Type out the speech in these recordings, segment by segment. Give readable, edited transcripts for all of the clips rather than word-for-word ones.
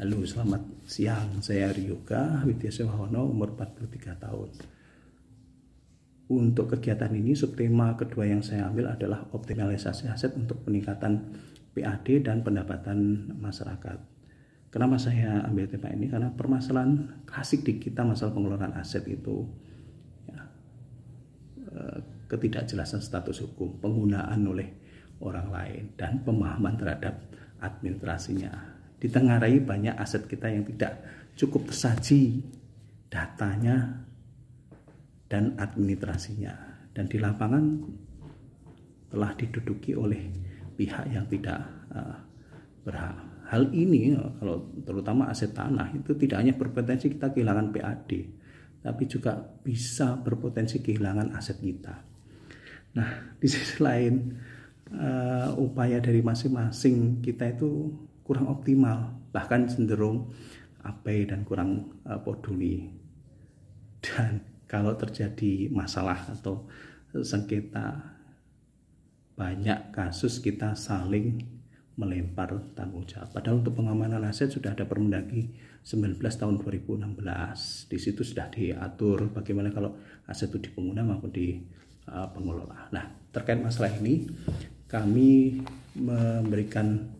Halo, selamat siang. Saya Ryoga Widyasewahono, umur 43 tahun. Untuk kegiatan ini, subtema kedua yang saya ambil adalah optimalisasi aset untuk peningkatan PAD dan pendapatan masyarakat. Kenapa saya ambil tema ini? Karena permasalahan klasik di kita masalah pengelolaan aset itu ketidakjelasan status hukum, penggunaan oleh orang lain, dan pemahaman terhadap administrasinya. Ditengarai banyak aset kita yang tidak cukup tersaji datanya dan administrasinya, dan di lapangan telah diduduki oleh pihak yang tidak berhak. Hal ini kalau terutama aset tanah itu tidak hanya berpotensi kita kehilangan PAD, tapi juga bisa berpotensi kehilangan aset kita. Nah, di sisi lain upaya dari masing-masing kita itu kurang optimal, bahkan cenderung abai dan kurang peduli. Dan kalau terjadi masalah atau sengketa, banyak kasus kita saling melempar tanggung jawab. Padahal untuk pengamanan aset sudah ada Permendagri 19 tahun 2016. Di situ sudah diatur bagaimana kalau aset itu di pengguna maupun di pengelola. Nah, terkait masalah ini kami memberikan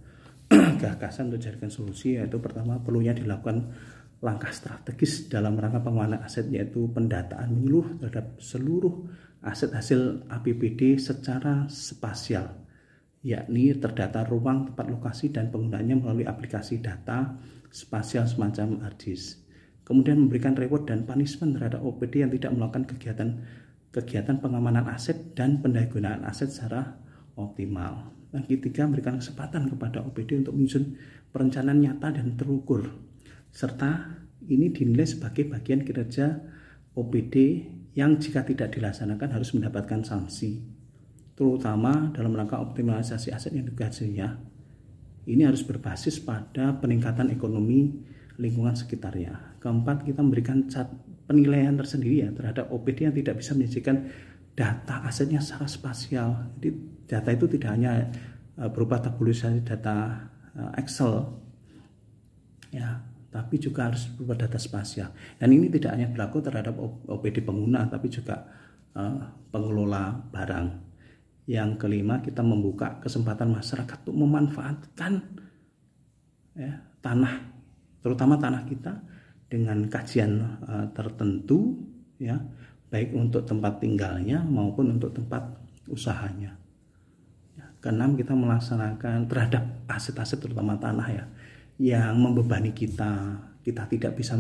gagasan untuk carikan solusi, yaitu pertama perlunya dilakukan langkah strategis dalam rangka pengelolaan aset, yaitu pendataan menyeluruh terhadap seluruh aset hasil APBD secara spasial, yakni terdata ruang, tempat lokasi, dan penggunaannya melalui aplikasi data spasial semacam ArcGIS. Kemudian memberikan reward dan punishment terhadap OPD yang tidak melakukan kegiatan pengamanan aset dan pendayagunaan aset secara optimal. Yang ketiga, memberikan kesempatan kepada OPD untuk menyusun perencanaan nyata dan terukur, serta ini dinilai sebagai bagian kinerja OPD yang jika tidak dilaksanakan harus mendapatkan sanksi, terutama dalam rangka optimalisasi aset yang tugasnya. Ini harus berbasis pada peningkatan ekonomi lingkungan sekitarnya. Keempat, kita memberikan penilaian tersendiri ya terhadap OPD yang tidak bisa menyajikan data asetnya secara spasial. Jadi data itu tidak hanya berupa tabulisasi data Excel ya, tapi juga harus berupa data spasial. Dan ini tidak hanya berlaku terhadap OPD pengguna, tapi juga pengelola barang. Yang kelima, kita membuka kesempatan masyarakat untuk memanfaatkan tanah, terutama tanah kita dengan kajian tertentu ya, baik untuk tempat tinggalnya maupun untuk tempat usahanya. Keenam, kita melaksanakan terhadap aset-aset terutama tanah ya yang membebani kita tidak bisa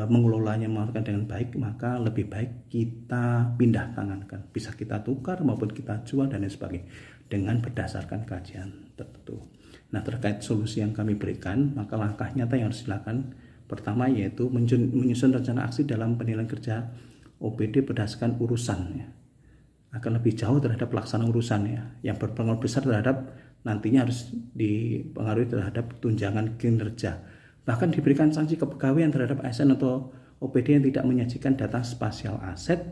mengelolanya dengan baik, maka lebih baik kita pindah tangankan, bisa kita tukar maupun kita jual dan lain sebagainya dengan berdasarkan kajian tertentu. Nah, terkait solusi yang kami berikan, maka langkah nyata yang harus dilakukan pertama yaitu menyusun rencana aksi dalam penilaian kerja OPD berdasarkan urusan ya, akan lebih jauh terhadap pelaksanaan urusannya yang berpengaruh besar terhadap nantinya harus dipengaruhi terhadap tunjangan kinerja. Bahkan diberikan sanksi kepegawaian terhadap ASN atau OPD yang tidak menyajikan data spasial aset,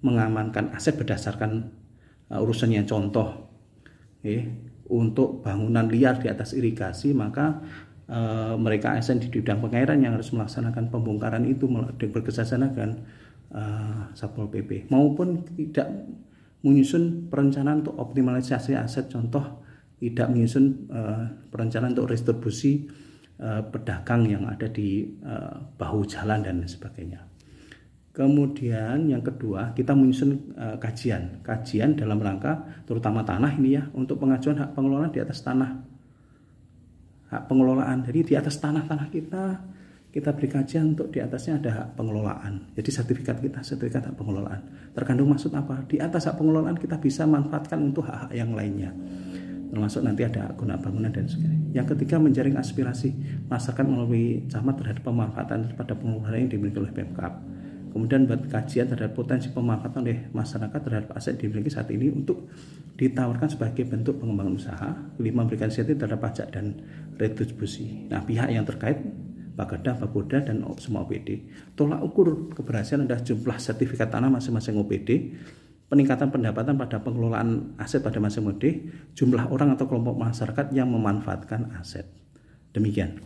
mengamankan aset berdasarkan urusannya. Contoh untuk bangunan liar di atas irigasi, maka mereka ASN di bidang pengairan yang harus melaksanakan pembongkaran itu bekerjasama dengan Satpol PP, maupun tidak menyusun perencanaan untuk optimalisasi aset, contoh tidak menyusun perencanaan untuk restribusi pedagang yang ada di bahu jalan dan sebagainya. Kemudian yang kedua, kita menyusun kajian dalam rangka terutama tanah ini ya, untuk pengajuan hak pengelolaan di atas tanah, hak pengelolaan. Jadi di atas tanah kita beri kajian untuk di atasnya ada hak pengelolaan. Jadi sertifikat hak pengelolaan. Terkandung maksud apa? Di atas hak pengelolaan kita bisa manfaatkan untuk hak-hak yang lainnya, termasuk nanti ada guna bangunan dan sebagainya. Yang ketiga, menjaring aspirasi masyarakat melalui camat terhadap pemanfaatan pada pengelolaan yang dimiliki oleh Pemkab. Kemudian buat kajian terhadap potensi pemanfaatan oleh masyarakat terhadap aset dimiliki saat ini untuk ditawarkan sebagai bentuk pengembangan usaha. Kelima, memberikan insentif terhadap pajak dan retribusi. Nah, pihak yang terkait Bapeda, Bapolda, dan semua OPD. Tolak ukur keberhasilan adalah jumlah sertifikat tanah masing-masing OPD, peningkatan pendapatan pada pengelolaan aset pada masing-masing OPD, jumlah orang atau kelompok masyarakat yang memanfaatkan aset. Demikian.